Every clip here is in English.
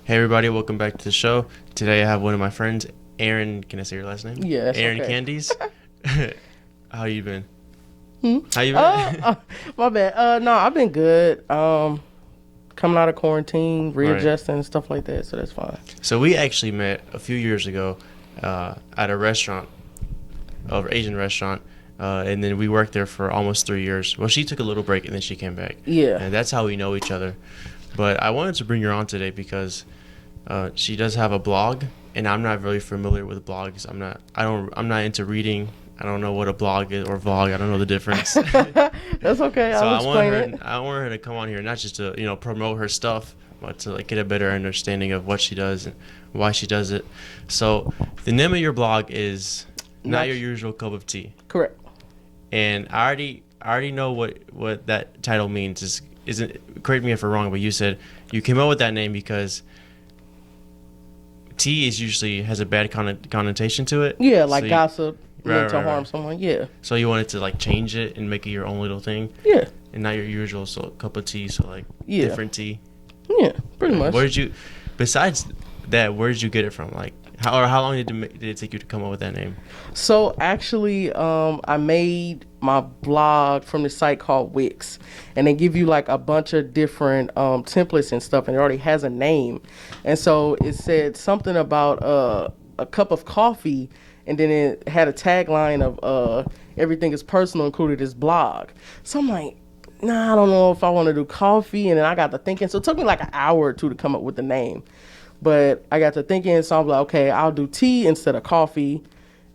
Hey everybody, welcome back to the show. Today I have one of my friends, Aeryn. Can I say your last name? Yeah, Aeryn okay. Candies. How you been? Hmm? How you been? My bad. No, I've been good. Coming out of quarantine, readjusting and stuff like that, so that's fine. So we actually met a few years ago at a restaurant, an Asian restaurant, and then we worked there for almost 3 years. Well, she took a little break and then she came back. Yeah. And that's how we know each other. But I wanted to bring her on today because she does have a blog, and I'm not really familiar with blogs. I'm not into reading. I don't know what a blog is or vlog. I don't know the difference. That's okay. So I'll explain it. I want her to come on here, not just to promote her stuff, but to get a better understanding of what she does and why she does it. So the name of your blog is Not Your Usual Cup of Tea. Correct. And I already know what that title means. Correct me if I'm wrong, but you said you came up with that name because tea is usually has a bad connotation to it. Yeah, like gossip. Right, to harm someone. Yeah. So you wanted to change it and make it your own little thing. Yeah. And not your usual cup of tea. So yeah. Different tea. Yeah, pretty much. Besides that, where did you get it from? How long did it take you to come up with that name? So actually, I made my blog from this site called Wix, and they give you a bunch of different templates and stuff, and it already has a name. And so it said something about a cup of coffee, and then it had a tagline of everything is personal, included this blog. So I'm like, nah, I don't know if I want to do coffee. And then I got to thinking. So it took me an hour or two to come up with the name. But I got to thinking, so I'm like, okay, I'll do tea instead of coffee.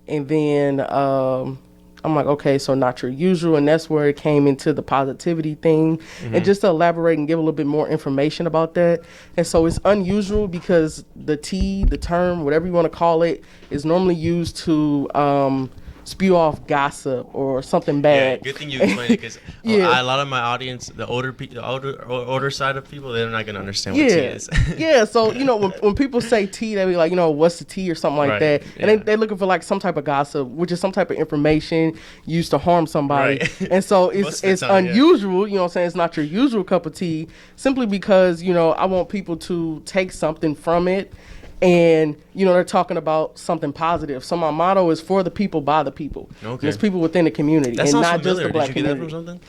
And then I'm like, okay, so not your usual. And that's where it came into the positivity thing. Mm-hmm. And just to elaborate and give a little bit more information about that. And so it's unusual because the tea, the term, whatever you want to call it, is normally used to spew off gossip or something bad. Yeah, good thing you explained it because a lot of my audience, the older side of people, they're not gonna understand what tea is. Yeah, so when people say tea, they be like, what's the tea or something like that, and they're looking for some type of gossip, which is some type of information used to harm somebody. Right. And so it's unusual. You know what I'm saying? It's not your usual cup of tea, simply because I want people to take something from it. And, they're talking about something positive. So my motto is for the people, by the people. Okay. And it's people within the community. That and sounds not familiar. Just the black Did you get community. that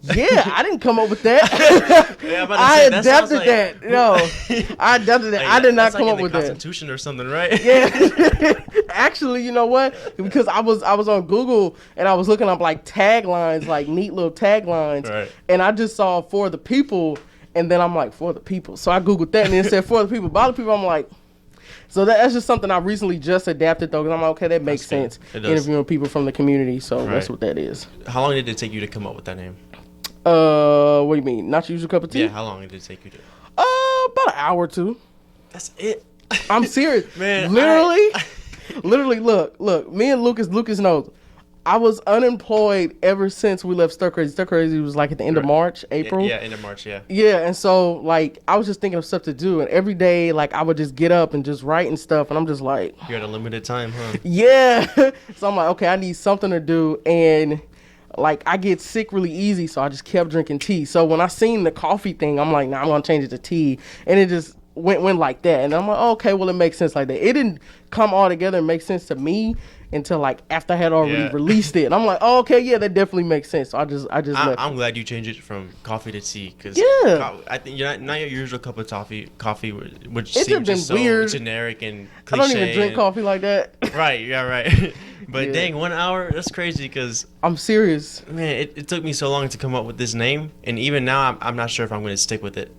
from something? Yeah, I didn't come up with that. I adapted that. No, I adapted that. I did not come up with that. Constitution or something, right? Yeah. Actually, you know what? Because I was on Google and I was looking up taglines, neat little taglines. Right. And I just saw for the people. And then I'm like, for the people. So I Googled that and it said for the people, by the people. I'm like... So that's just something I recently just adapted, though, because I'm like, okay, that makes sense. Interviewing people from the community, so that's what that is. How long did it take you to come up with that name? What do you mean? Not your usual cup of tea? Yeah, how long did it take you to? About an hour or two. That's it? I'm serious. Man, literally, look, me and Lucas knows. I was unemployed ever since we left Stir Crazy. Stir Crazy was at the end of March, April. Yeah, end of March, yeah. Yeah, and so I was just thinking of stuff to do, and every day I would just get up and just write and stuff, and I'm just like, you had a limited time, huh? Yeah. So I'm like, okay, I need something to do, and I get sick really easy, so I just kept drinking tea. So when I seen the coffee thing, I'm like, nah, I'm gonna change it to tea, and it just went like that, and I'm like, okay, well, it makes sense like that. It didn't come all together and make sense to me until after I had already released it. And I'm like, oh, okay, yeah, that definitely makes sense. So I just I'm glad you changed it from coffee to tea because I think you're not your usual cup of coffee, which seems just so weird, generic and cliche. I don't even drink coffee like that. Right, yeah, right. But dang, 1 hour, that's crazy because I'm serious. Man, it took me so long to come up with this name, and even now I'm not sure if I'm going to stick with it.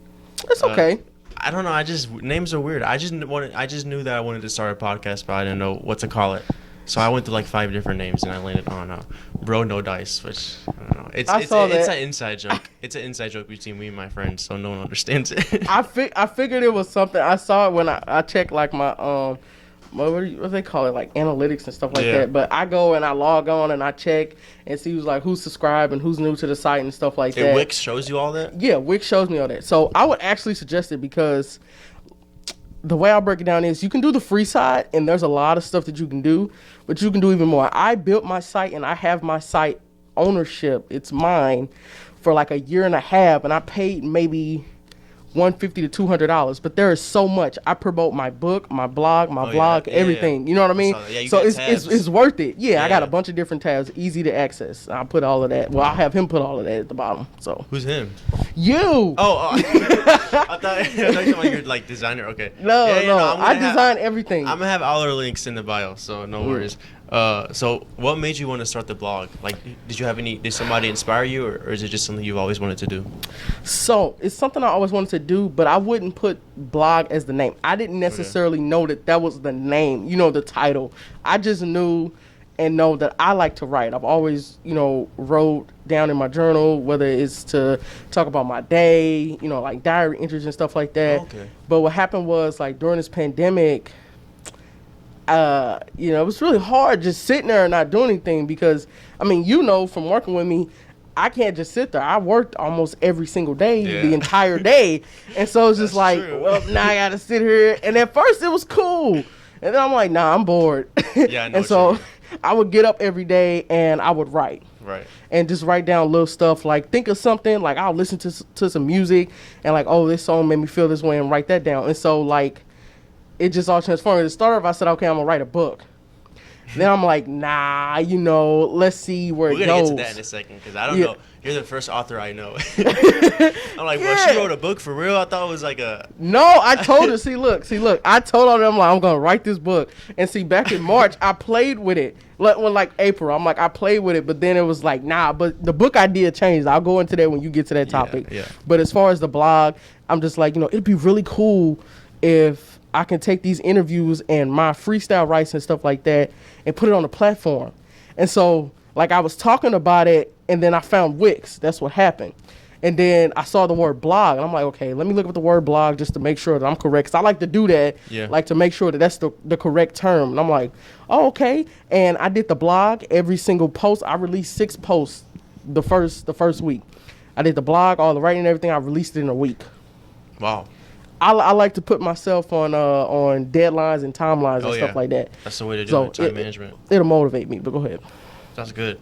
It's okay. I don't know. Names are weird. I just knew that I wanted to start a podcast, but I didn't know what to call it. So I went through 5 different names, and I landed on Bro No Dice, which I don't know. It's an inside joke. It's an inside joke between me and my friends, so no one understands it. I figured it was something. I saw it when I checked my what do they call it, analytics and stuff like that. But I go and I log on and I check and see who's subscribed and who's new to the site and stuff like that. Wix shows you all that? Yeah, Wix shows me all that. So I would actually suggest it because the way I'll break it down is you can do the free side, and there's a lot of stuff that you can do, but you can do even more. I built my site, and I have my site ownership. It's mine for a year and a half, and I paid maybe $150 to $200, but there is so much. I promote my book, my blog, my vlog, everything. You know what I mean? So it's worth it. I got a bunch of different tabs, easy to access. I'll put all of that. Well, I'll have him put all of that at the bottom. So who's him? You. I thought you were your like designer. Okay. No. I design everything. I'm gonna have all our links in the bio, so no worries. So what made you want to start the blog? Like, did somebody inspire you, or is it just something you've always wanted to do? So it's something I always wanted to do, but I wouldn't put blog as the name. I didn't necessarily know that was the name, the title. I just knew and know that I like to write. I've always, wrote down in my journal, whether it's to talk about my day, like diary entries and stuff like that. Okay. But what happened was, like, during this pandemic, it was really hard just sitting there and not doing anything because, from working with me, I can't just sit there. I worked almost every single day, the entire day. And so it's just well, now I got to sit here. And at first it was cool. And then I'm like, nah, I'm bored. Yeah, I know. And so I would get up every day and I would write. Right. And just write down little stuff, like think of something, like I'll listen to some music and like, oh, this song made me feel this way, and write that down. And so, like, it just all transformed. At the start, I said, okay, I'm going to write a book. Then I'm like, nah, let's see where it goes. We're going to get to that in a second, because I don't know. You're the first author I know. I'm like, well, she wrote a book for real? I thought it was like a... No, I told her, see, look. I told her, I'm like, I'm going to write this book. And see, back in March, I played with it. When, like, April, I'm like, I played with it, but then it was like, nah, but the book idea changed. I'll go into that when you get to that topic. Yeah. But as far as the blog, I'm just like, it'd be really cool if I can take these interviews and my freestyle writes and stuff like that and put it on a platform. And so, like, I was talking about it, and then I found Wix. That's what happened. And then I saw the word blog, and I'm like, okay, let me look up the word blog just to make sure that I'm correct. Because I like to do that, like to make sure that that's the correct term. And I'm like, oh, okay. And I did the blog, every single post. I released 6 posts the first week. I did the blog, all the writing and everything. I released it in a week. Wow. I like to put myself on deadlines and timelines and stuff like that. That's the way to do it, time management. It'll motivate me, but go ahead. That's good.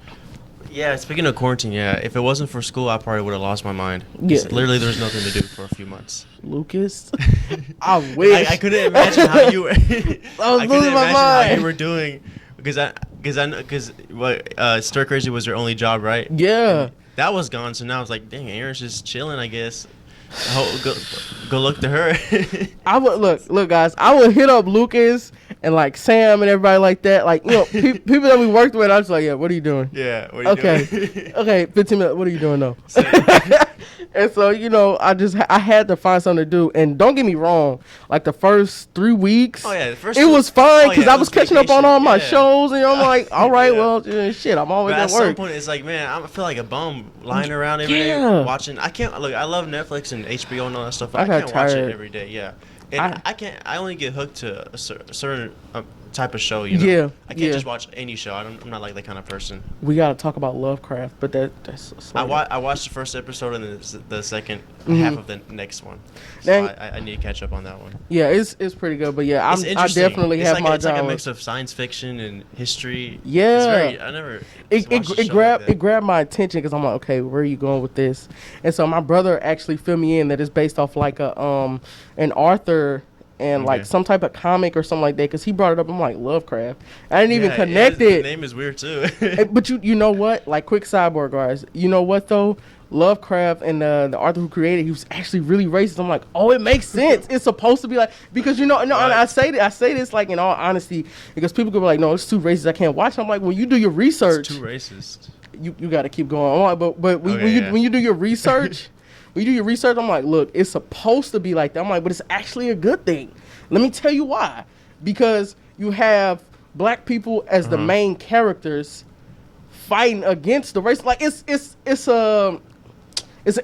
Yeah, speaking of quarantine, if it wasn't for school, I probably would have lost my mind. Yeah. Literally, there was nothing to do for a few months. Lucas, I wish. I couldn't imagine how you were. I was losing my mind. How you were doing, because Stir Crazy was your only job, right? Yeah. And that was gone, so now it's like, dang, Aeryn's just chilling, I guess. Go look to her. I would look, guys. I would hit up Lucas and like Sam and everybody like that. Like, people that we worked with. I was like, yeah, what are you doing? Yeah, what are you doing? Okay, 15 minutes. What are you doing though? And so, I had to find something to do. And don't get me wrong, like the first 3 weeks, it was fine because I was catching up on all my shows, and I'm like, all right, well, shit, I'm always at work. At some point, it's like, man, I feel like a bum lying around every day watching. I can't look. I love Netflix and HBO and all that stuff. But I can't watch it every day. Yeah, and I can't. I only get hooked to a certain type of show. Yeah, I can't just watch any show. I'm not like that kind of person. We gotta talk about Lovecraft, but that's. I watched the first episode and the second half of the next one. So I need to catch up on that one. Yeah, it's pretty good, but yeah, I definitely have my. It's like a mix of science fiction and history. Yeah, It grabbed my attention because I'm like, okay, where are you going with this? And so my brother actually filled me in that it's based off like an Arthur and like some type of comic or something like that, because he brought it up. I'm like, Lovecraft. I didn't even connect it. The name is weird too. But you know what? Like, quick sidebar, guys. You know what though? Lovecraft and the author who created, he was actually really racist. I'm like, oh, it makes sense. It's supposed to be like, because and I say this like in all honesty, because people could be like, no, it's too racist, I can't watch. I'm like, when you do your research, it's too racist. You got to keep going. I'm like, but when you do your research. When you do your research, I'm like, look, it's supposed to be like that. I'm like, but it's actually a good thing. Let me tell you why. Because you have black people as the main characters fighting against the race. Like, it's an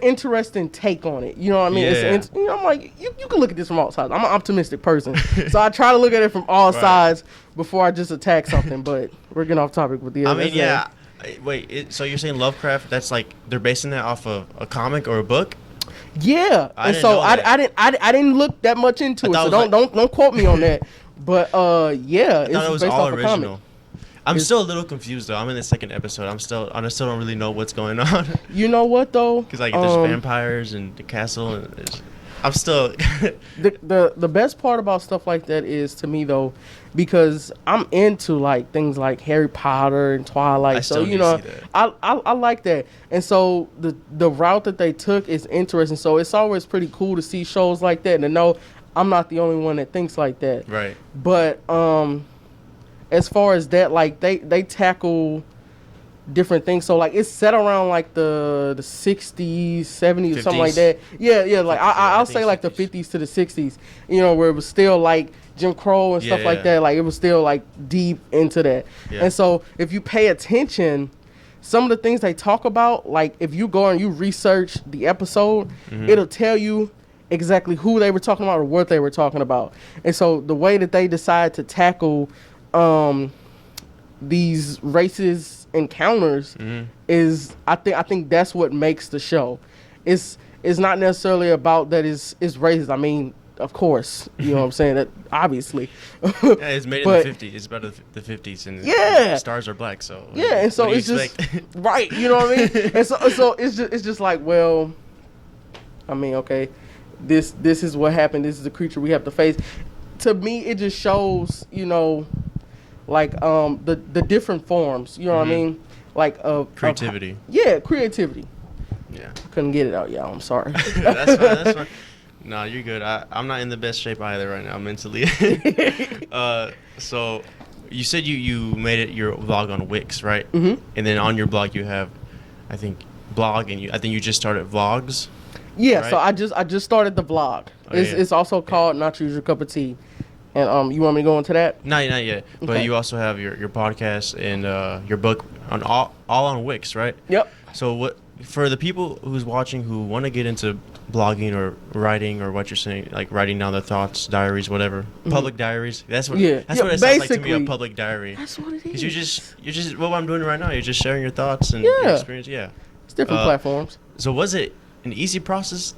interesting take on it. You know what I mean? Yeah. I'm like, you can look at this from all sides. I'm an optimistic person. So I try to look at it from all sides before I just attack something. But we're getting off topic with the other. Wait, so you're saying Lovecraft? That's like they're basing that off of a comic or a book? Yeah, I didn't look that much into it, so don't quote me on that. But yeah, I thought it was all original. I'm still a little confused though. I'm in the second episode. I still don't really know what's going on. You know what though? Because like there's vampires and the castle. And I'm still. the best part about stuff like that is, to me though, because I'm into like things like Harry Potter and Twilight. So you know, I like that. And so the route that they took is interesting. So it's always pretty cool to see shows like that and to know I'm not the only one that thinks like that. Right. But as far as that, like they tackle different things. So like it's set around like the 60s, 70s, or something like that. Yeah, like I'll say like 50s. The 50s to the 60s, you know, where it was still like Jim Crow and stuff like that. Like it was still like deep into that. Yeah. And so if you pay attention, some of the things they talk about, like if you go and you research the episode, it'll tell you exactly who they were talking about or what they were talking about. And so the way that they decide to tackle these racist encounters is, I think that's what makes the show. It's not necessarily about that it's racist. I mean, of course, you know what I'm saying, that obviously. Yeah, it's made in the 50s. It's about the 50s, and the stars are black. So and so it's just right. You know what I mean? And so it's just like, well, I mean, okay, this is what happened. This is the creature we have to face. To me, it just shows, you know, like the different forms, you know what I mean, like creativity. Creativity. Yeah, couldn't get it out, y'all. I'm sorry. That's fine. No, you're good. I'm not in the best shape either right now mentally. So you said you made it your vlog on Wix, right? And then on your blog you have, I think, blog, and I think you just started vlogs. Yeah, right? So I just started the vlog. It's also called Not Your Usual Cup of Tea. And you want me to go into that? Not yet. But okay. You also have your podcast and your book on all on Wix, right? Yep. So what for the people who's watching who want to get into blogging or writing or what you're saying, like writing down their thoughts, diaries, whatever, public diaries. That's what it sounds like to me, a public diary. That's what it is. Because you're just what I'm doing right now. You're just sharing your thoughts and your experience. Yeah. It's different platforms. So was it an easy process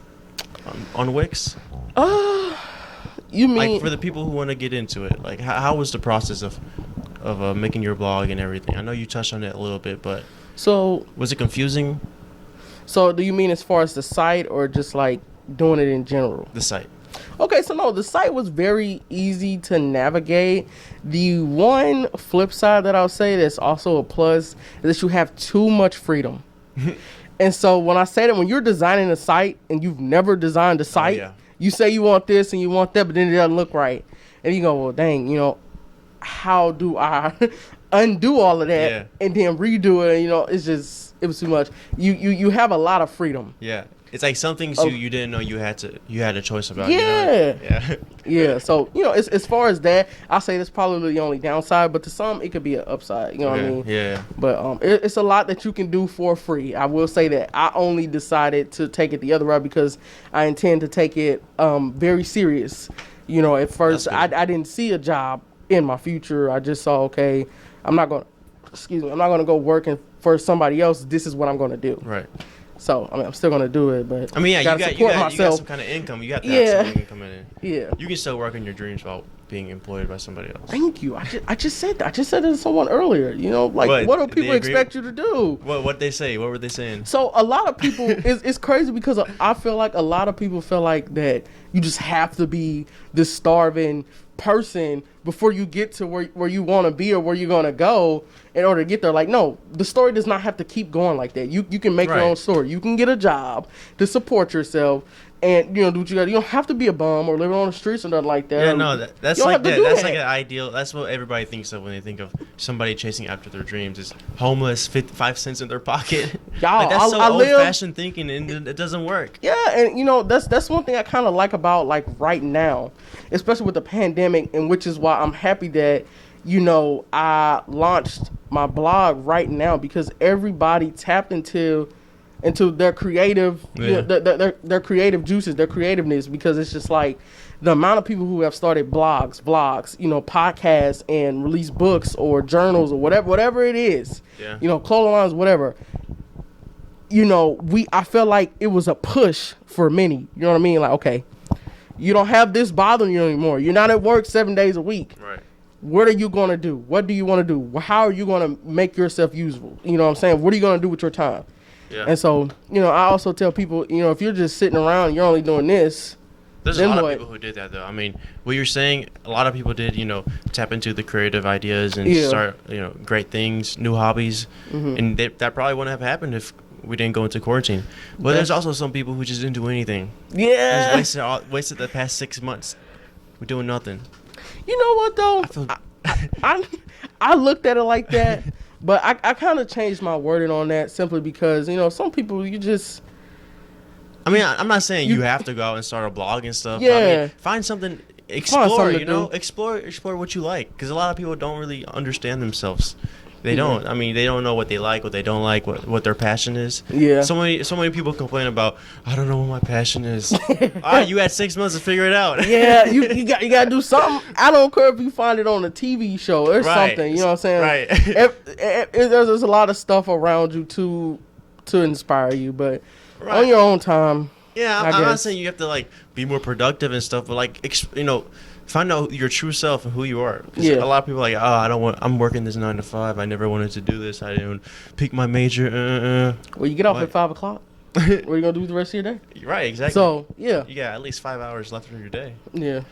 on Wix? You mean like for the people who want to get into it? Like how was the process of making your blog and everything? I know you touched on it a little bit, but so was it confusing? So do you mean as far as the site or just like doing it in general? The site. Okay, so no, the site was very easy to navigate. The one flip side that I'll say that's also a plus is that you have too much freedom. And so when I say that, when you're designing a site and you've never designed a site, you say you want this and you want that, but then it doesn't look right. And you go, well, dang, you know, how do I undo all of that and then redo it? You know, it was too much. You have a lot of freedom. Yeah. It's like some things you didn't know you had a choice about. Yeah. You know? Yeah. So, you know, as far as that, I say that's probably the only downside, but to some it could be an upside. You know what I mean? Yeah. But it's a lot that you can do for free. I will say that I only decided to take it the other route because I intend to take it very serious. You know, at first I didn't see a job in my future. I just saw, okay, I'm not gonna go working for somebody else. This is what I'm gonna do. Right. So, I mean, I'm still going to do it, but I mean, yeah, you got some kind of income. You got to have some income coming in. Yeah. You can still work on your dreams while being employed by somebody else. Thank you. I just said that. I just said it to someone earlier. You know, like, what do people expect you to do? What they say? What were they saying? So, a lot of people, it's crazy because I feel like a lot of people feel like that you just have to be this starving person before you get to where you want to be or where you're going to go in order to get there. Like, no, the story does not have to keep going like that. You can make your own story. You can get a job to support yourself and, you know, do what you got. You don't have to be a bum or living on the streets or nothing like that. Yeah, no, that's like that. That's like an ideal. That's what everybody thinks of when they think of somebody chasing after their dreams. Is homeless, 55 cents in their pocket. Y'all, like, that's so old-fashioned thinking, and it doesn't work. Yeah, and you know that's one thing I kind of like about like right now, especially with the pandemic, and which is why I'm happy that, you know, I launched my blog right now because everybody tapped into their creative, you know, their creative juices, their creativeness, because it's just like the amount of people who have started blogs, you know, podcasts and release books or journals or whatever it is, you know, clothing lines, whatever. You know, I feel like it was a push for many. You know what I mean? Like, okay, you don't have this bothering you anymore. You're not at work 7 days a week. Right. What are you going to do? What do you want to do? How are you going to make yourself useful? You know what I'm saying? What are you going to do with your time? Yeah. And so, you know, I also tell people, you know, if you're just sitting around and you're only doing this, There's a lot of people who did that, though. I mean, what you're saying, a lot of people did, tap into the creative ideas and start, great things, new hobbies. And that probably wouldn't have happened if we didn't go into quarantine. But there's also some people who just didn't do anything. Yeah. Just wasted the past 6 months with doing nothing. You know what, though? I looked at it like that, but I kind of changed my wording on that simply because, some people, you just... I mean, I'm not saying you have to go out and start a blog and stuff. Yeah. I mean, find something, explore, explore what you like. Because a lot of people don't really understand themselves. They don't. I mean, they don't know what they like, what they don't like, what their passion is. Yeah. So many people complain about, I don't know what my passion is. You had 6 months to figure it out. Yeah, you got to do something. I don't care if you find it on a TV show or something. You know what I'm saying? Right. There's a lot of stuff around you to inspire you, but on your own time. Yeah, I'm not saying you have to be more productive and stuff, but find out your true self and who you are. Yeah. A lot of people are I'm working this 9 to 5. I never wanted to do this. I didn't pick my major. Well, you get off at 5 o'clock. What are you gonna do with the rest of your day? Right, exactly. So yeah, you got at least 5 hours left of your day. Yeah.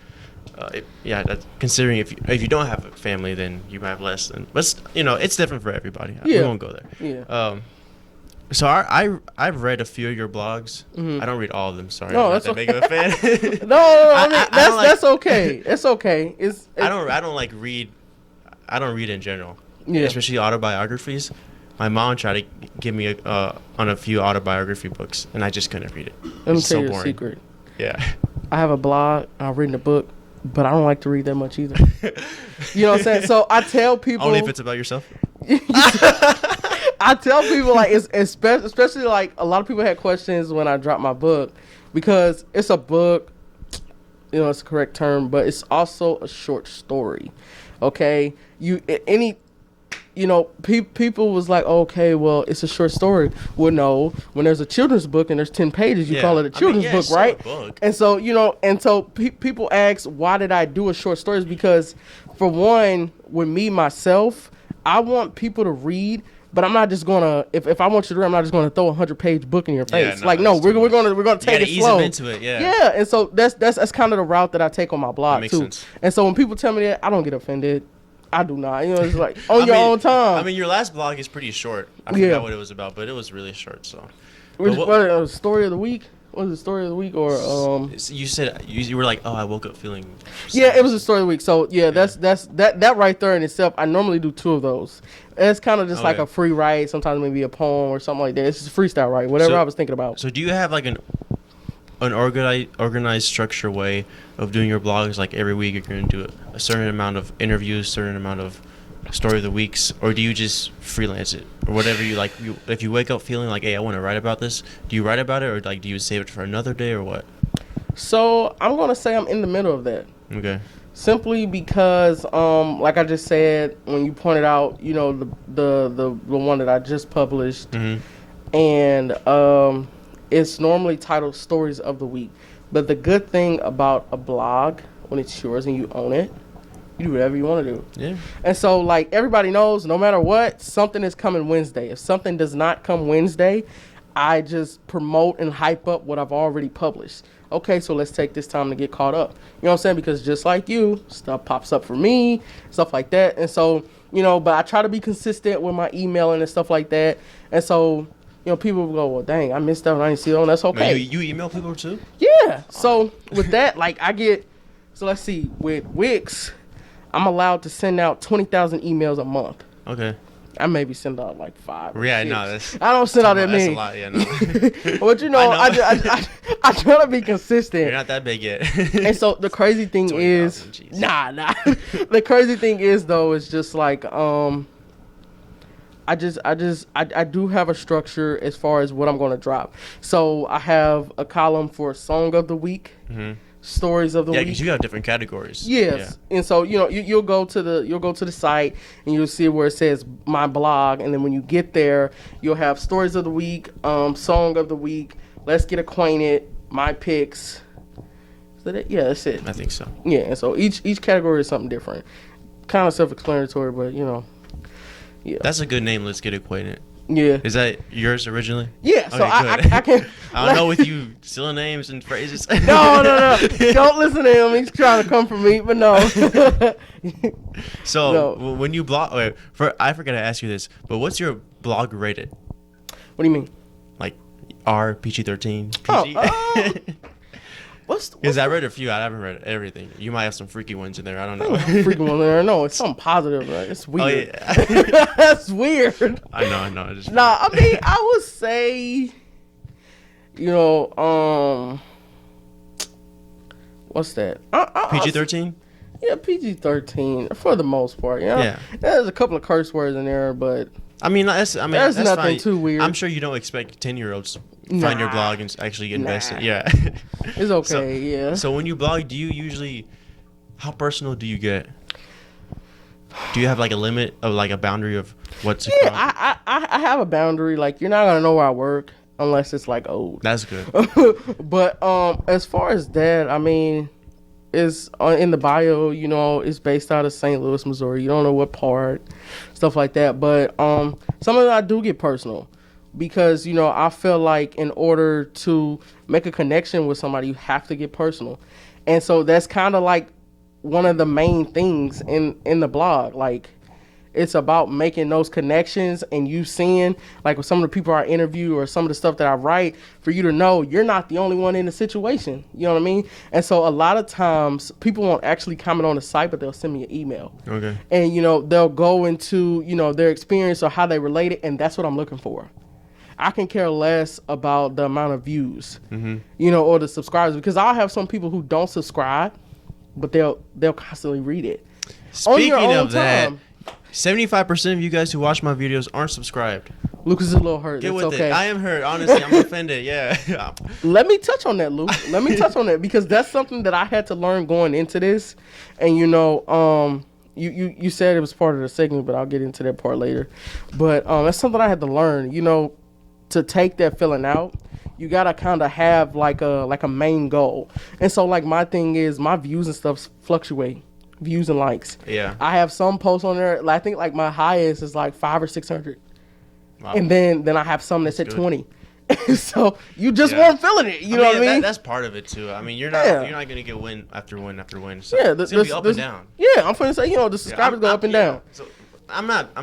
Considering if you don't have a family, then you have less. But it's different for everybody. Yeah. We won't go there. Yeah. So I've read a few of your blogs. I don't read all of them. Sorry, no, I'm not that big of a fan. No. I mean, that's okay. It's okay. I don't read. I don't read in general. Yeah. Especially autobiographies. My mom tried to give me on a few autobiography books, and I just couldn't read it. Let me tell you a secret. Yeah. I have a blog. I've written a book, but I don't like to read that much either. You know what I'm saying? So I tell people. Only if it's about yourself. I tell people it's especially a lot of people had questions when I dropped my book because it's a book, it's the correct term, but it's also a short story. Okay, people was like, okay, well, it's a short story. Well, no, when there's a children's book and there's 10 pages, you call it a children's book, right? Book. And so people ask, why did I do a short story? Is because for one, with me myself, I want people to read. But I'm not just gonna if I want you to read, I'm not just gonna throw a 100-page book in your face. We're gonna take it slow. Ease them into it, Yeah, and so that's kind of the route that I take on my blog too. Sense. And so when people tell me that, I don't get offended. I do not. It's like on your own time. I mean, your last blog is pretty short. I forgot what it was about, but it was really short. So, story of the week. Was it story of the week or You said you were like, oh, I woke up feeling. Yeah, it was a story of the week. So that right there in itself. I normally do 2 of those. And it's kind of just like a free write. Sometimes maybe a poem or something like that. It's just a freestyle write, whatever I was thinking about. So do you have an organized structure way of doing your blogs? Like every week you're going to do a certain amount of interviews, certain amount of story of the weeks, or do you just freelance it or whatever you like? If you wake up feeling like, hey, I want to write about this, do you write about it, or do you save it for another day, or what? So I'm gonna say I'm in the middle of that. Okay. Simply because, like I just said, when you pointed out, the one that I just published, and it's normally titled Stories of the Week. But the good thing about a blog, when it's yours and you own it, you do whatever you want to do. Yeah. And so, everybody knows, no matter what, something is coming Wednesday. If something does not come Wednesday, I just promote and hype up what I've already published. Okay, so let's take this time to get caught up. You know what I'm saying? Because just like you, stuff pops up for me, stuff like that. And so, but I try to be consistent with my emailing and stuff like that. And so, people will go, well, dang, I missed out and I didn't see it on. That's okay. Man, you email people too? Yeah. So with that, let's see, with Wix, I'm allowed to send out 20,000 emails a month. Okay. I maybe send out 5. Yeah, no, that's. I don't send out that many. That's a lot, yeah, no. But I try to be consistent. You're not that big yet. And so the crazy thing is, nah. The crazy thing is though, it's just I do have a structure as far as what I'm going to drop. So I have a column for Song of the Week. Stories of the week. Yeah, because you have different categories. Yes, yeah. And so you'll go to the site and you'll see where it says my blog, and then when you get there, you'll have stories of the week, song of the week, let's get acquainted, my picks. Is that it? Yeah, that's it. I think so. Yeah, and so each category is something different, kind of self-explanatory, but yeah. That's a good name. Let's get acquainted. Yeah. Is that yours originally? Yeah. So okay, I can. I don't know with you stealing names and phrases. No. Don't listen to him. He's trying to come for me, but no. So when you blog, I forgot to ask you this, but what's your blog rated? What do you mean? Like R, PG-13, PG? Because I read a few. I haven't read everything. You might have some freaky ones in there. I don't know. Freaky ones in there. No, it's something positive. Right? It's weird. Oh, yeah. That's weird. I know. I mean, I would say, what's that? PG-13? Yeah, PG-13 for the most part. Yeah. There's a couple of curse words in there, but I mean, that's nothing fine. too weird. I'm sure you don't expect 10-year-olds to find your blog and actually get invested. Yeah. It's okay, So when you blog, do you usually, how personal do you get? Do you have like a limit of like a boundary of what's I have a boundary. Like, you're not going to know where I work unless it's like old. That's good. But as far as that, I mean, it's in the bio, it's based out of St. Louis, Missouri. You don't know what part, stuff like that. But some of it I do get personal because, I feel like in order to make a connection with somebody, you have to get personal. And so that's kind of like one of the main things in the blog. Like, it's about making those connections and you seeing, like, with some of the people I interview or some of the stuff that I write, for you to know you're not the only one in the situation. You know what I mean? And so a lot of times people won't actually comment on the site, but they'll send me an email. Okay. And, they'll go into, their experience or how they relate it, and that's what I'm looking for. I can care less about the amount of views, or the subscribers, because I'll have some people who don't subscribe, but they'll constantly read it. Speaking of that, 75% of you guys who watch my videos aren't subscribed. Lucas is a little hurt. Get it's with okay. it. I am hurt. Honestly, I'm offended. Yeah. Let me touch on that, Luke. Let me touch on that because that's something that I had to learn going into this. And you said it was part of the segment, but I'll get into that part later. But that's something I had to learn. To take that feeling out, you gotta kind of have like a main goal. And so like my thing is my views and stuff fluctuate. Views and likes. Yeah. I have some posts on there. I think like my highest is like 500 or 600. Wow. And then I have some that's at 20. So you just weren't feeling it. You know what I mean? That's part of it too. I mean, you're not gonna get win after win after win. So it's gonna be up and down. Yeah, I'm gonna say the subscribers go up and down. So I'm not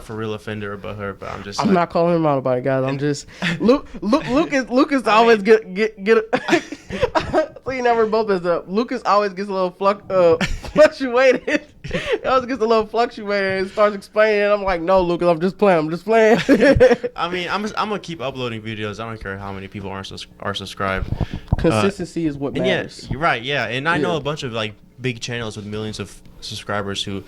for real offender about her, but I'm just. I'm not calling him out about it, guys. I'm just Lucas always get. So you never both is up. Lucas always gets a little fluctuated. He always gets a little fluctuated and starts explaining. And I'm like, no, Lucas, I'm just playing. I mean, I'm gonna keep uploading videos. I don't care how many people are subscribed. Consistency is what matters. Yeah, you're right. Yeah, and I know a bunch of like big channels with millions of subscribers who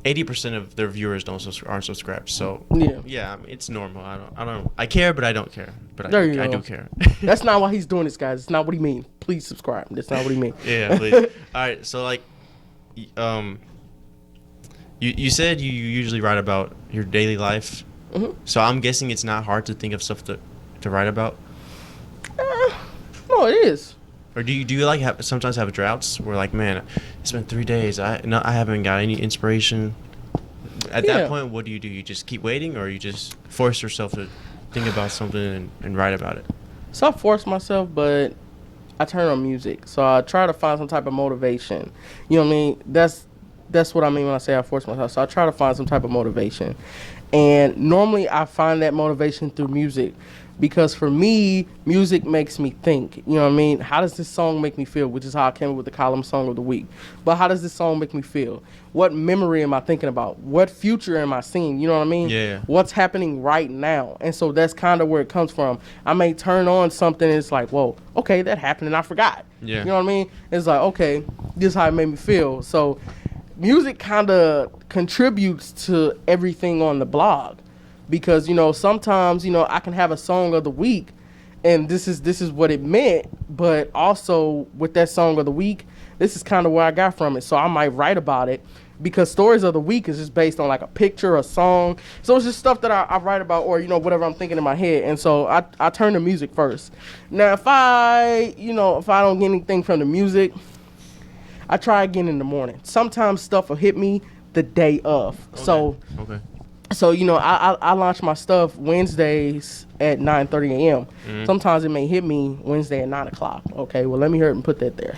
80% of their viewers aren't subscribed. So yeah, I mean, it's normal. I care, but I don't care. But I do care. That's not why he's doing this, guys. It's not what he means. Please subscribe. That's not what he means. Yeah, please. All right. So like, you said you usually write about your daily life. Mm-hmm. So I'm guessing it's not hard to think of stuff to write about. No, it is. Or do you like sometimes have droughts where like, man, it's been 3 days. I haven't got any inspiration. At that point, what do? You just keep waiting, or you just force yourself to think about something and write about it? So I force myself, but I turn on music. So I try to find some type of motivation. You know what I mean? That's what I mean when I say I force myself. So I try to find some type of motivation. And normally I find that motivation through music. Because for me, music makes me think. You know what I mean? How does this song make me feel? Which is how I came up with the column Song of the Week. But how does this song make me feel? What memory am I thinking about? What future am I seeing? You know what I mean? Yeah. What's happening right now? And so that's kind of where it comes from. I may turn on something and it's like, whoa, okay, that happened and I forgot. Yeah. You know what I mean? It's like, okay, this is how it made me feel. So music kind of contributes to everything on the blog. Because, sometimes, I can have a song of the week and this is what it meant. But also with that song of the week, this is kind of where I got from it. So I might write about it because stories of the week is just based on like a picture, a song. So it's just stuff that I write about or, whatever I'm thinking in my head. And so I turn to music first. Now, if I don't get anything from the music, I try again in the morning. Sometimes stuff will hit me the day of. Okay. So. Okay. So, I launch my stuff Wednesdays at 9:30 a.m. Sometimes it may hit me Wednesday at 9 o'clock. Okay, well, let me hurry and put that there.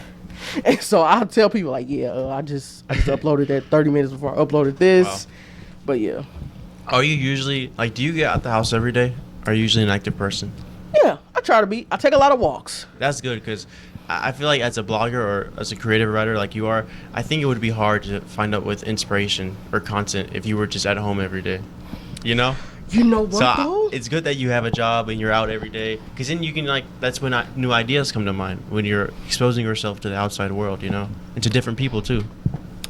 And so I'll tell people like, I just uploaded that 30 minutes before I uploaded this. Wow. But yeah. Are you usually, like, do you get out the house every day? Are you usually an active person? Yeah, I try to be. I take a lot of walks. That's good because I feel like as a blogger or as a creative writer like you are, I think it would be hard to find out with inspiration or content if you were just at home every day. You know? You know what, though? It's good that you have a job and you're out every day because then you can, like, that's when new ideas come to mind when you're exposing yourself to the outside world, and to different people too.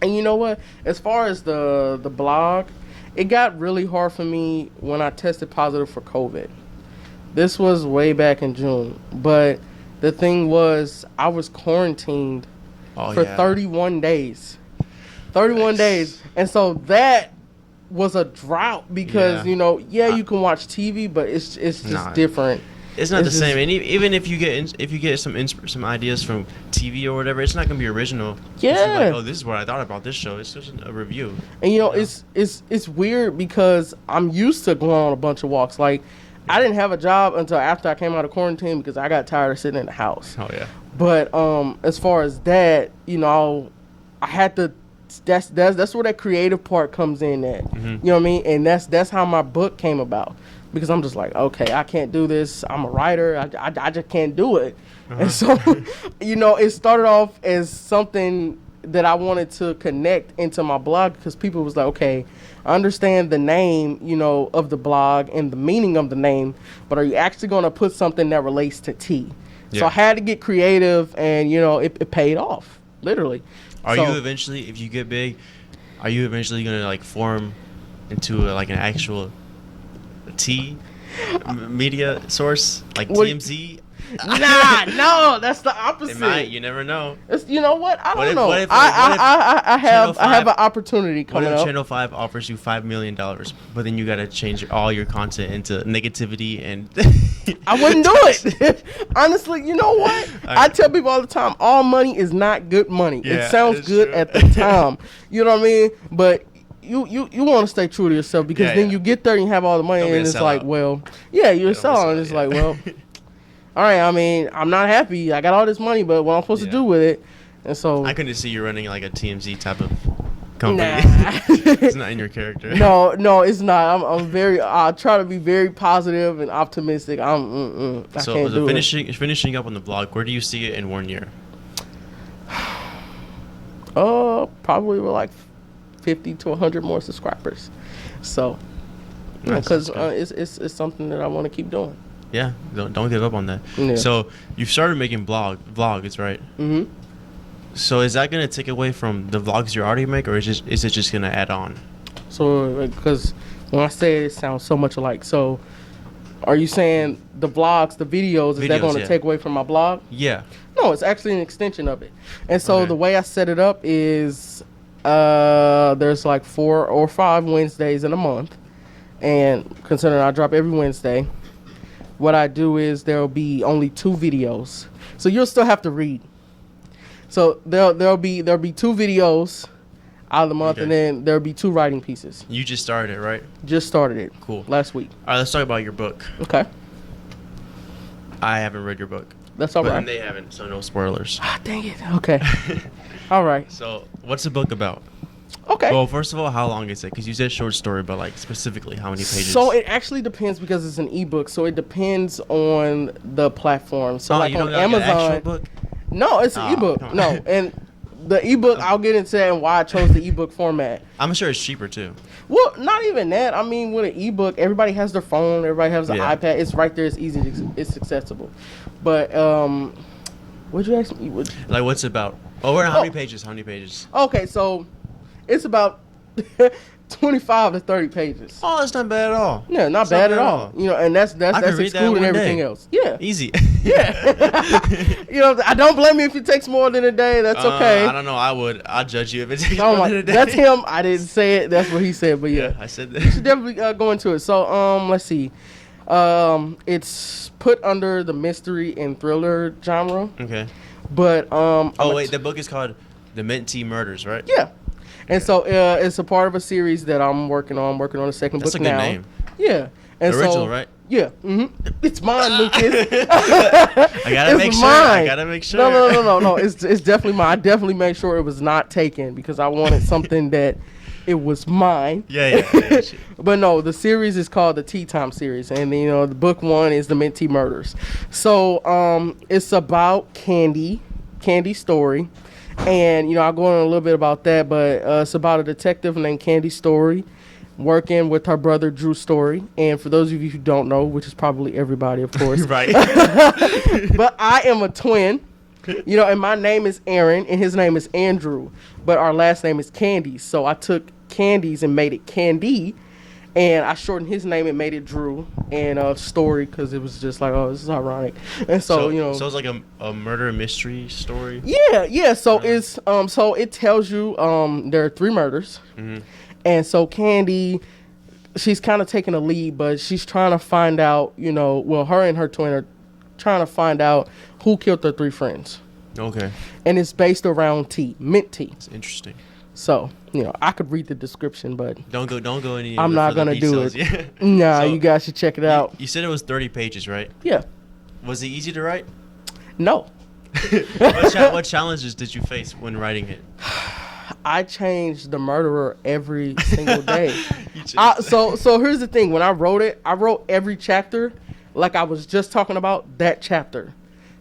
And you know what? As far as the blog, it got really hard for me when I tested positive for COVID. This was way back in June, but the thing was, I was quarantined for 31 days. 31 days. And so that was a drought because, you can watch TV, but it's just different. It's not the same. And even if you get some ideas from TV or whatever, it's not going to be original. Yeah. Like, this is what I thought about this show. It's just a review. And, it's weird because I'm used to going on a bunch of walks. Like, I didn't have a job until after I came out of quarantine because I got tired of sitting in the house. Oh yeah. But as far as that, I had to. That's where that creative part comes in. At you know what I mean, and that's how my book came about because I'm just like, okay, I can't do this. I'm a writer. I just can't do it. And so, it started off as something that I wanted to connect into my blog because people was like, okay, I understand the name, of the blog and the meaning of the name, but are you actually going to put something that relates to tea? Yeah. So I had to get creative and, it paid off, literally. Are you eventually, if you get big, are you eventually going to, like, form into, an actual tea media source? Like TMZ? No, that's the opposite. It might, you never know. You know what? I don't know. I have an opportunity coming up. What if Channel 5 offers you $5 million, but then you got to change all your content into negativity and... I wouldn't do it. Honestly, you know what? I tell people all the time, all money is not good money. Yeah, it sounds good at the time. You know what I mean? But... You want to stay true to yourself because then you get there and you have all the money and it's like, well, you're selling. It's like, well... All right, I mean, I'm not happy. I got all this money, but what I'm supposed to do with it? And so I couldn't see you running like a TMZ type of company. Nah. It's not in your character. No, it's not. I try to be very positive and optimistic. I can't do it. Finishing up on the blog, where do you see it in 1 year? Probably with like 50 to 100 more subscribers. So, because it's something that I want to keep doing. Yeah, don't give up on that. Yeah. So you've started making vlogs, right? Mm-hmm. So is that gonna take away from the vlogs you already make, or is it just gonna add on? So because when I say it sounds so much alike. So are you saying the vlogs, the videos, is that going to take away from my blog? Yeah. No, it's actually an extension of it. And so the way I set it up is there's like 4 or 5 Wednesdays in a month, and considering I drop every Wednesday. What I do is there'll be only 2 videos. So you'll still have to read. So there'll be 2 videos out of the month, and then there'll be 2 writing pieces. You just started it, right? Just started it. Cool. Last week. All right, let's talk about your book. Okay. I haven't read your book. That's all right. And they haven't, so no spoilers. Ah, dang it. Okay. All right. So what's the book about? Okay. Well, first of all, how long is it? Because you said short story, but like specifically how many pages? So it actually depends because it's an ebook. So it depends on the platform. So like on Amazon. An actual book? No, it's an ebook. No, and the ebook, I'll get into that and why I chose the ebook format. I'm sure it's cheaper too. Well, not even that. I mean, with an ebook, everybody has their phone, everybody has an iPad. It's right there. It's easy. It's accessible. But what'd you ask me? Like, what's it about? How many pages? How many pages? Okay, so it's about 25 to 30 pages. Oh, that's not bad at all. Yeah, not bad at all. You know, and that's excluding everything else. Yeah. Easy. Yeah. You know, I don't blame you if it takes more than a day. That's okay. I don't know. I'll judge you if it takes more than a day. That's him. I didn't say it. That's what he said. But yeah, I said that. You should definitely go into it. So let's see. It's put under the mystery and thriller genre. Okay. But wait, the book is called The Mint Tea Murders, right? Yeah. And so it's a part of a series that I'm working on. I'm working on the second book now. That's a good name. Yeah. And original, right? Yeah. It's mine, Lucas. I gotta make sure. I gotta make sure. No. It's definitely mine. I definitely made sure it was not taken because I wanted something that it was mine. Yeah. But no, the series is called the Tea Time series, and the book 1 is the Minty Murders. So it's about Candy's story, and I'll go on a little bit about that. But it's about a detective named Candy Story working with her brother Drew's story. And for those of you who don't know, which is probably everybody, of course, right? But I am a twin. And my name is Aeryn, and his name is Andrew, but our last name is Candies. So I took Candies and made it Candy, and I shortened his name and made it Drew and Story because it was just like, oh, this is ironic. And so so it's like a murder mystery story. Yeah. So it's so it tells you there are 3 murders, and so Candy, she's kind of taking a lead, but she's trying to find out, her and her twin are trying to find out who killed their 3 friends. Okay. And it's based around tea, mint tea. It's interesting. So, I could read the description, but don't go any. I'm not gonna do it. Yeah. Nah, so you guys should check it out. You said it was 30 pages, right? Yeah. Was it easy to write? No. What challenges did you face when writing it? I changed the murderer every single day. So here's the thing. When I wrote it, I wrote every chapter like I was just talking about that chapter.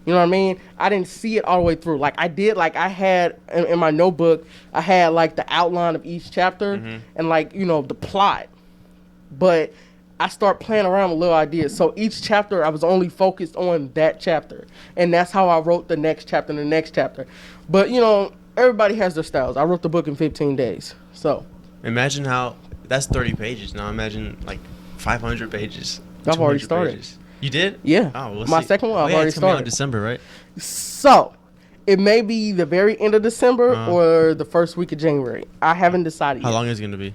You know what I mean? I didn't see it all the way through. Like I did, like I had in my notebook, I had like the outline of each chapter and like, the plot. But I start playing around with little ideas. So each chapter, I was only focused on that chapter. And that's how I wrote the next chapter and the next chapter. But, everybody has their styles. I wrote the book in 15 days. So imagine how that's 30 pages. Now imagine like 500 pages. I've already started. Pages. You did? Yeah. Oh, we'll my see. second one, I've already it's coming started. out in December, right? So it may be the very end of December or the first week of January. I haven't decided yet. How long is it going to be?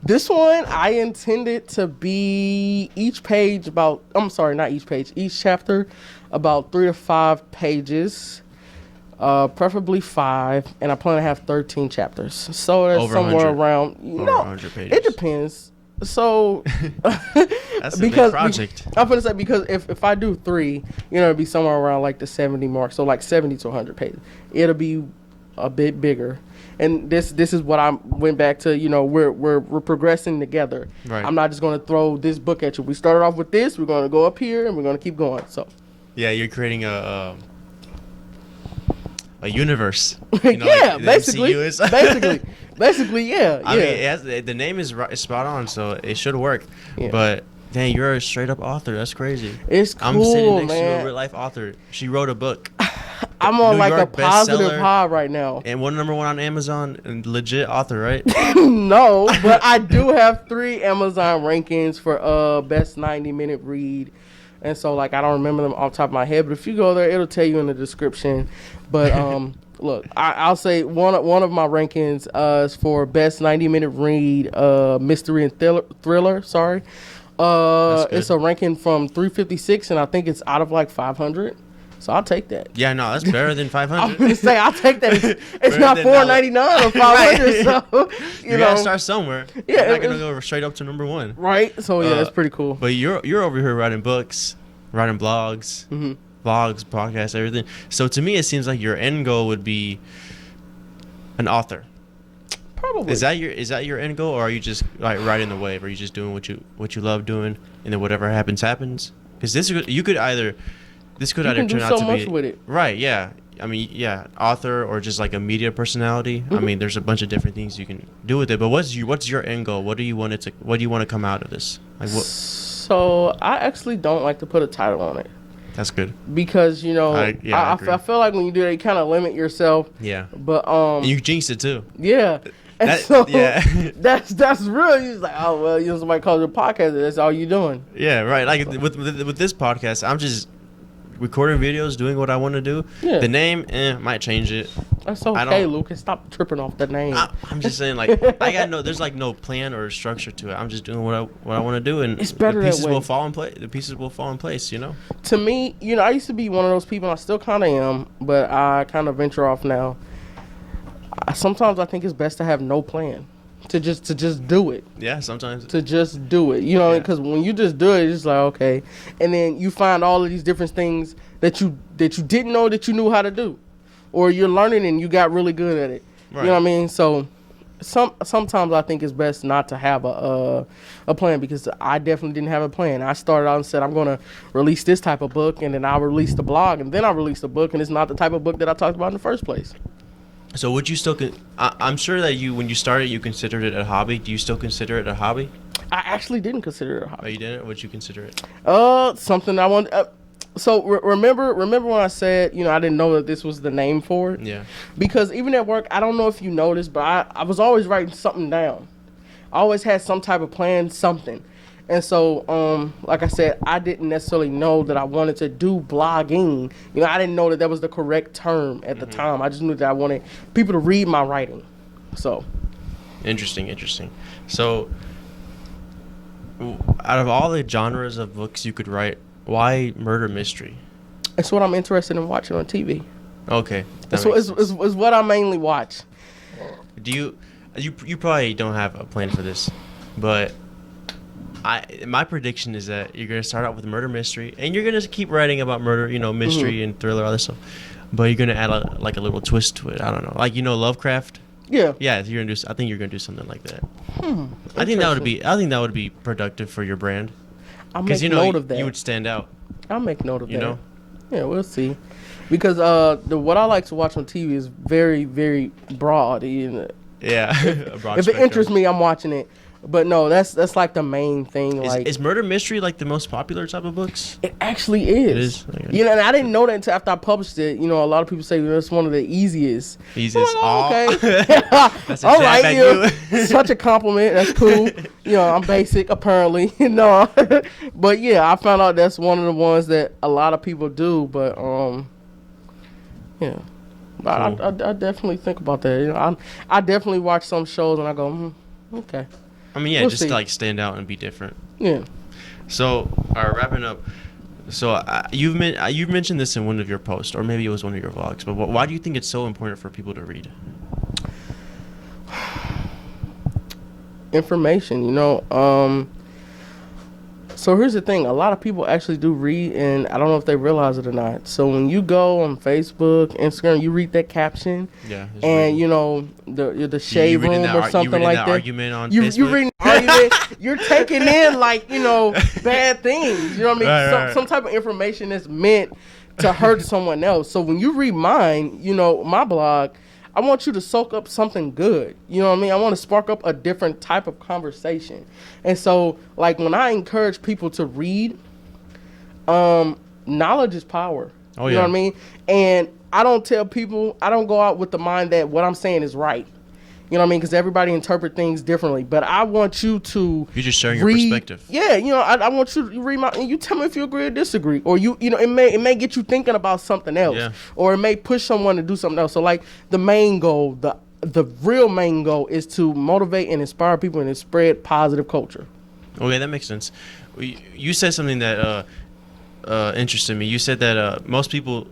This one, I intended to be each chapter about 3 to 5 pages, preferably 5, and I plan to have 13 chapters. So that's over somewhere 100. around, over 100 pages. It depends. So that's a big project. I'm gonna say because if I do 3, it'll be somewhere around like the 70 mark. So like 70 to 100 pages. It'll be a bit bigger. And this is what I went back to. We're progressing together. Right. I'm not just gonna throw this book at you. We started off with this. We're gonna go up here and we're gonna keep going. So. Yeah, you're creating a universe. Yeah, basically. Basically, yeah. I mean, the name is spot on, so it should work. Yeah. But dang, you're a straight up author. That's crazy. It's cool, I'm sitting next man. to a real life author. She wrote a book. I'm on New like York a positive bestseller, high right now. And #1 on Amazon, and legit author, right? No, but I do have 3 Amazon rankings for best 90-minute read. And so, like, I don't remember them off the top of my head, but if you go there, it'll tell you in the description. But look, I'll say one of my rankings is for best 90-minute read, mystery and thriller. Sorry, it's a ranking from 356, and I think it's out of like 500. So I'll take that. Yeah, no, that's better than 500. I'm gonna say I'll take that. It's not $4.99 or 500. So you gotta start somewhere. Yeah, you're not gonna go straight up to #1. Right. So yeah, that's pretty cool. But you're over here writing books, writing blogs, vlogs, podcasts, everything. So to me, it seems like your end goal would be an author. Probably. Is that your end goal, or are you just like riding the wave? Are you just doing what you love doing, and then whatever happens? Because this could either turn out to be with it. Right. Yeah. I mean, yeah, author or just like a media personality. I mean, there's a bunch of different things you can do with it. But what's your end goal? What do you want to come out of this? Like what? So I actually don't like to put a title on it. That's good. Because I feel like when you do that, you kind of limit yourself. Yeah. But and you jinx it too. Yeah. And that's really, it's like, oh well, somebody calls it a podcast. That's all you doing. Yeah. Right. Like with this podcast, I'm just recording videos, doing what I want to do. Yeah. The name, might change it. That's okay, Lucas. Stop tripping off the name. I'm just saying, like, there's like no plan or structure to it. I'm just doing what I want to do, and it's better the pieces that way. will fall in place. The pieces will fall in place, To me, I used to be one of those people. I still kind of am, but I kind of venture off now. sometimes I think it's best to have no plan. To just do it. Yeah, sometimes. To just do it. You know, because when you just do it, it's just like, okay. And then you find all of these different things that you didn't know that you knew how to do. Or you're learning and you got really good at it. Right. You know what I mean? So sometimes I think it's best not to have a plan, because I definitely didn't have a plan. I started out and said, I'm going to release this type of book, and then I released the blog, and then I released a book, and it's not the type of book that I talked about in the first place. So would you still? I'm sure that when you started, you considered it a hobby. Do you still consider it a hobby? I actually didn't consider it a hobby. Oh, you didn't? What'd you consider it? Something I want. So remember when I said, I didn't know that this was the name for it? Yeah. Because even at work, I don't know if you noticed, but I was always writing something down. I always had some type of plan, something. And so, like I said, I didn't necessarily know that I wanted to do blogging. I didn't know that was the correct term at the time. I just knew that I wanted people to read my writing. So. Interesting. So, out of all the genres of books you could write, why murder mystery? It's what I'm interested in watching on TV. Okay. It's what I mainly watch. Do you probably don't have a plan for this, but my prediction is that you're gonna start out with murder mystery, and you're gonna keep writing about murder, mystery and thriller, other stuff. But you're gonna add a little twist to it. I don't know, Lovecraft. Yeah. Yeah, I think you're gonna do something like that. I think that would be productive for your brand. I'll make note of that. You would stand out. I'll make note of that. You know. Yeah, we'll see. Because what I like to watch on TV is very, very broad. Yeah. A broad if it interests me, I'm watching it. But no, that's like the main thing. Is murder mystery like the most popular type of books? It actually is. It is. Okay. And I didn't know that until after I published it. A lot of people say it's one of the easiest. Easiest. Okay. That's a all jab right, at you. Such a compliment. That's cool. I'm basic apparently. No, but yeah, I found out that's one of the ones that a lot of people do. But yeah. Cool. I definitely think about that. I definitely watch some shows and I go, okay. I mean, yeah, we'll just see. Like stand out and be different. Yeah. So, all right, wrapping up. So you've mentioned this in one of your posts, or maybe it was one of your vlogs. But why do you think it's so important for people to read? Information, So here's the thing. A lot of people actually do read, and I don't know if they realize it or not. So when you go on Facebook, Instagram, you read that caption, and the shade room or something like that. Argument on Facebook? You reading argument. You're taking in bad things. You know what I mean? Right. Some type of information that's meant to hurt someone else. So when you read mine, my blog, I want you to soak up something good. You know what I mean? I want to spark up a different type of conversation. And so, when I encourage people to read, knowledge is power. Oh, you know what I mean? And I don't tell people, I don't go out with the mind that what I'm saying is right. You know what I mean? Because everybody interpret things differently. But I want you to You're just sharing your perspective. Yeah, I want you to read and you tell me if you agree or disagree. Or it may get you thinking about something else. Yeah. Or it may push someone to do something else. So the main goal, the real main goal is to motivate and inspire people and to spread positive culture. Okay, that makes sense. You said something that interested me. You said that most people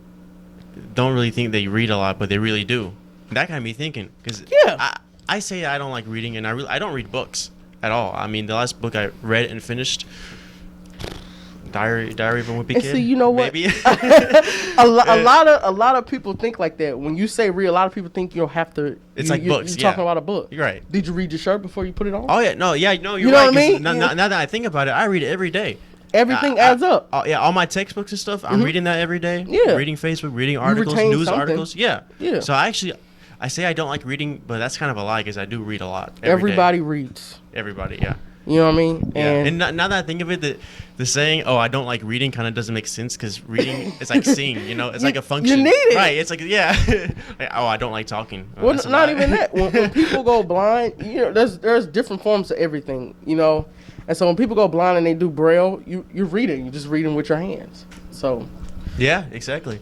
don't really think they read a lot, but they really do. That got me thinking. Because I say I don't like reading, and I don't read books at all. I mean, the last book I read and finished, Diary of a Wimpy Kid. See, you know what? Maybe. a lot of people think like that. When you say read, a lot of people think you'll have to. It's like books. You're talking about a book. You're right. Did you read your shirt before you put it on? Oh yeah, no, you're right. You know what I mean? Now that I think about it, I read it every day. Everything adds up. All my textbooks and stuff, I'm reading that every day. Yeah. Reading Facebook, reading articles, news articles. Yeah. Yeah. So I say I don't like reading, but that's kind of a lie because I do read a lot. Everybody reads. Everybody, yeah. You know what I mean? And now that I think of it, the saying, "Oh, I don't like reading," kind of doesn't make sense because reading is like seeing. It's like a function. You need it, right? It's like I don't like talking. Well, not even that. When people go blind, there's different forms of everything. And so when people go blind and they do Braille, you're reading. You're just reading with your hands. So. Yeah, exactly.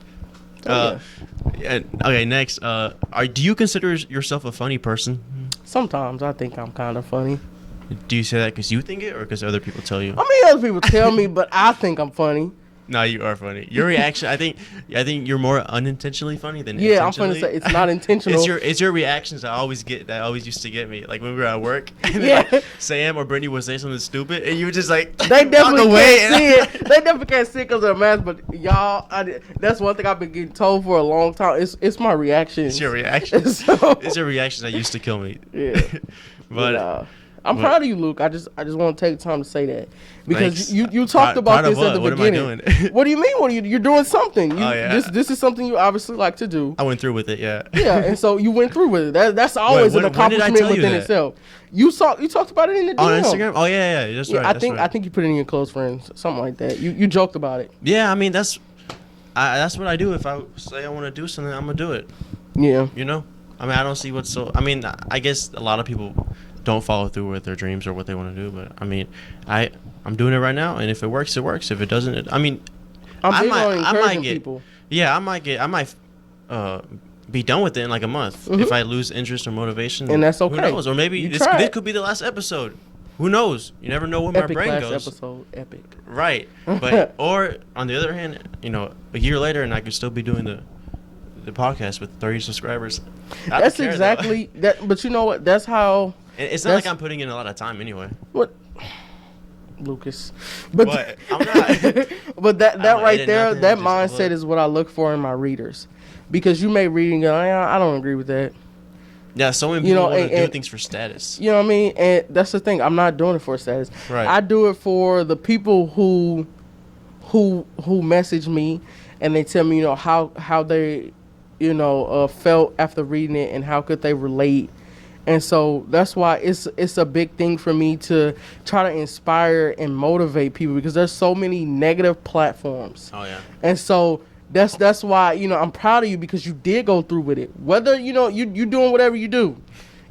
Okay, next. Do you consider yourself a funny person? Sometimes I think I'm kind of funny. Do you say that because you think it or because other people tell you? I mean, other people tell me, but I think I'm funny. No, you are funny. Your reaction, I think you're more unintentionally funny than I'm intentionally. gonna say it's not intentional. It's your reactions that always used to get me. Like when we were at work, and Sam or Brittany would say something stupid, and you would just like they definitely can't see it. They definitely can't see it because of the mask. But y'all, that's one thing I've been getting told for a long time. It's my reactions. It's your reaction. It's your reactions that used to kill me. Yeah, but I'm proud of you, Luke. I just want to take time to say that because you talked about this at the beginning. What am I doing? What do you mean? You're doing something. Yeah. This is something you obviously like to do. I went through with it. Yeah. Yeah, and so you went through with it. That's always an accomplishment within itself. You talked about it in the DM. On Instagram. Oh yeah. That's right. I think you put it in your close friends, something like that. You joked about it. Yeah, I mean that's what I do. If I say I want to do something, I'm gonna do it. Yeah. You know, I mean I don't see what's so. I mean I guess a lot of people don't follow through with their dreams or what they want to do, but I mean I'm doing it right now, and if it works, it works. If it doesn't, I mean I might get people. Yeah, I might be done with it in like a month if I lose interest or motivation. And that's okay. Who knows? Or maybe this could be the last episode. Who knows? You never know where my brain goes. Episode, epic. Right, but or on the other hand, you know, a year later, and I could still be doing the podcast with 30 subscribers. That's exactly that. But you know what? That's how. It's not like I'm putting in a lot of time anyway. What, Lucas? But I'm not. But that right there, that mindset is what I look for in my readers, because you may read and go, I don't agree with that. Yeah, so many people want to do things for status. You know what I mean? And that's the thing. I'm not doing it for status. Right. I do it for the people who message me and they tell me, you know, how they, you know, felt after reading it and how could they relate. And so that's why it's a big thing for me to try to inspire and motivate people, because there's so many negative platforms. Oh yeah. And so that's why, you know, I'm proud of you, because you did go through with it. Whether, you know, you doing whatever you do,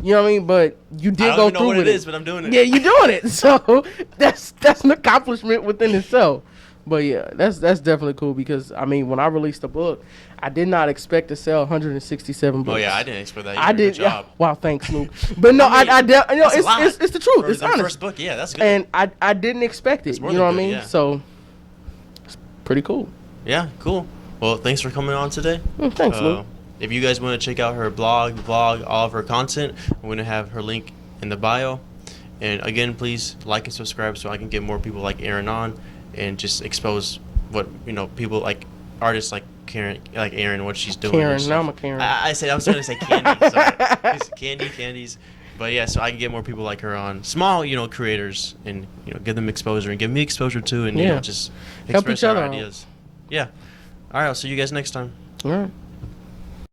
you know what I mean, but you did go through with it. I don't know what it is, but I'm doing it. Yeah, you're doing it. So that's an accomplishment within itself. But yeah, that's definitely cool, because I mean, when I released the book, I did not expect to sell 167 books. Oh yeah, I didn't expect that. I did. Good job. Yeah, wow, thanks, Luke. But no, I you know, it's the truth. It's honest. First book, yeah, that's good. And I didn't expect it. You know what I mean? Yeah. So it's pretty cool. Yeah, cool. Well, thanks for coming on today. Thanks, Luke. If you guys want to check out her blog, all of her content, I'm going to have her link in the bio. And again, please like and subscribe so I can get more people like Aeryn on and just expose what, you know, people like artists like Aeryn, what she's doing. Karen, now I'm a Karen. I was trying to say Candy. Sorry. It's Candies. But yeah, so I can get more people like her on, small, you know, creators, and, you know, give them exposure and give me exposure too, and you know, just help express each other our ideas. Yeah. All right, I'll see you guys next time. All right.